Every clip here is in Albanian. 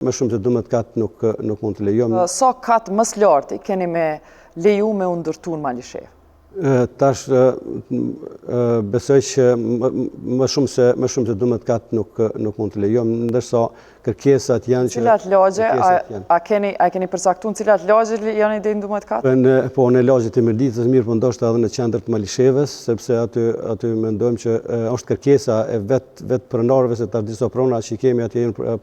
Më shumë se 12 katë nuk mund të lejojmë. Sa katë më lartë keni me leju me u ndërtu në Malishev? Tash besoj që më shumë se 12 katë nuk mund të lejojmë, ndërsa kërkesat janë që... Cilat lagje, a keni përcaktuar cilat lagje janë deri në 12 katë? Po në lagjet e Mirditës mirë, po ndoshta edhe në qendër të Malishevës, sepse aty mendojmë që është kërkesa e vetë pronarëve, se tash disa prona që kemi atje janë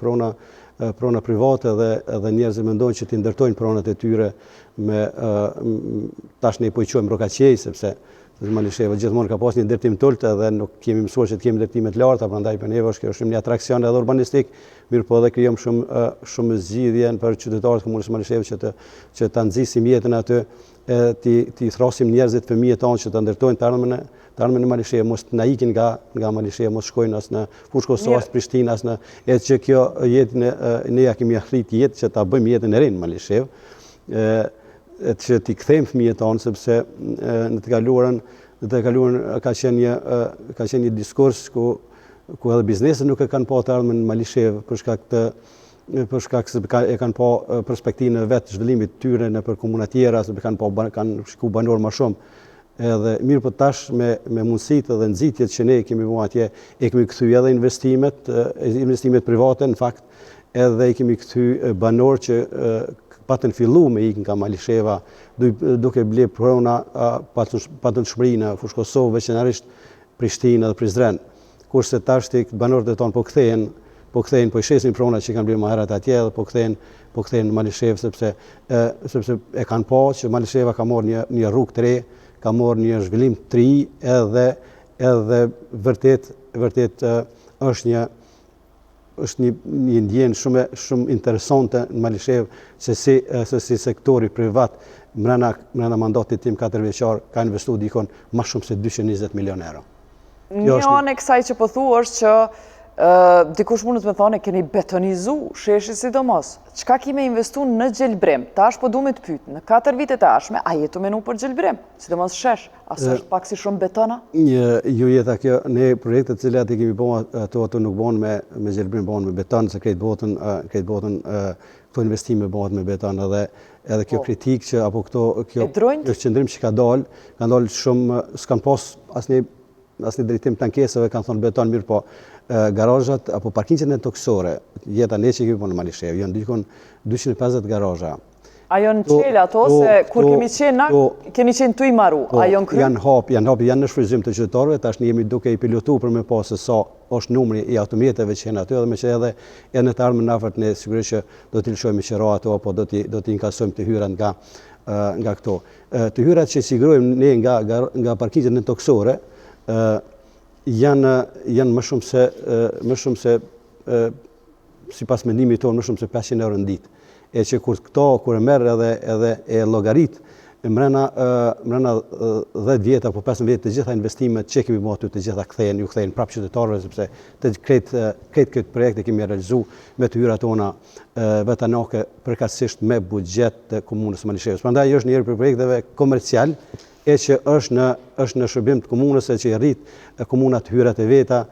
prona private dhe njerëzit mendojnë që t'i ndërtojnë pronat e tyre me tash ne po i quajmë rokaqej, sepse Malisheva gjithmonë ka pas një ndërtim tult edhe nuk kemi mësuar që të kemi ndërtime të larta, prandaj për neve është një atraksion edhe urbanistik, mirë po edhe krijojmë shumë zgjidhje për qytetarët e komunës Malishevë që ta nxisim jetën aty, ti thrasim njerëzit, fëmijët tanë që ta ndërtojnë të ardhmen në Malishevë, mos të na ikin nga Malishevë, mos shkojnë as në fushë Kosovë, as Prishtinë, as në edhe që kjo jetë ne ja kemi arrit jetë që ta bëjmë jetën e re në Malishevë, që t'i kthejmë fëmijët tanë, sepse në të kaluarën ka qenë një diskurs ku edhe bizneset nuk e kanë pa të ardhmen në Malishevë për shkak se e kanë pa perspektivën e vetë zhvillimit tyre në për komuna tjera, se kanë shku banor më shumë. Edhe mirë po tash me mundësitë dhe nxitjet që ne kemi bërë atje, e kemi kthy edhe investimet private, në fakt, edhe i kemi kthy banor që patën fillu me ikën nga Malisheva, duke ble prona patentshmëri në fushë Kosovë, veçanërisht Prishtinë dhe Prizren. Kurse tash banorët e tonë po kthehen, po i shesin pronat që kanë blerë më herët atje dhe po kthehen në Malishevë, sepse e kanë pa që Malisheva ka marrë një rrugë të re, ka marrë një zhvillim të ri, edhe vërtet është një ndjenjë shumë interesante në Malishevë, se si sektori privat mbrana mandatit tim 4 vjeçar ka investuar dikon më shumë se 220 milion euro. Një anë e kësaj që po thuar është që dikush mund të më thonë keni betonizu sheshi sidomos. Çka kime investu në gjelbrim? Tash po du me të pyet, në 4 vitet e ardhshme, a jetu menu për gjelbrim? Sidomos shesh, a është pak si shumë betona? Jo jeta kjo, ne projektet cilat i kemi bërë ato nuk bën me gjelbrim, bën me beton, se krejt botën këto investime bëhen me beton, edhe kjo kritik që apo kjo qëndrim që ka dalë shumë, s'kan pas asnjë drejtim të ankesave, kanë thonë beton, mirë po garazhat apo parkingjet në toksore, jeta ne që kemi po në Malishevë, janë dikon 250 garazha. A janë qela ato, se kur kemi qenë tu i maru, a janë kry? Janë në shfrytëzim të qytetarëve, tash ne jemi duke i pilotuar për me pa se sa është numri i autometeve që janë aty, edhe me që edhe në të ardhmen afërt ne sigurisht që do t'i lëshojmë qira ato, apo do t'i inkasojmë të hyrat nga këto. Të hyrat që sigurojmë ne nga parkingjet në toksore, janë më shumë se sipas mendimit tonë më shumë se 500 euro në ditë. E që kur e merr edhe e llogarit mbrana 10 vjet apo 15 vjet të gjitha investimet që kemi bërë aty të gjitha ju kthehen prapë qytetarëve, sepse të këtë projekte kemi realizuar me të hyrat tona vetanake përkatësisht me buxhet të komunës së Malishevës. Prandaj është një për projekteve komercial, e që është në shërbim të komunës, e që i rrit komunat hyrat e veta,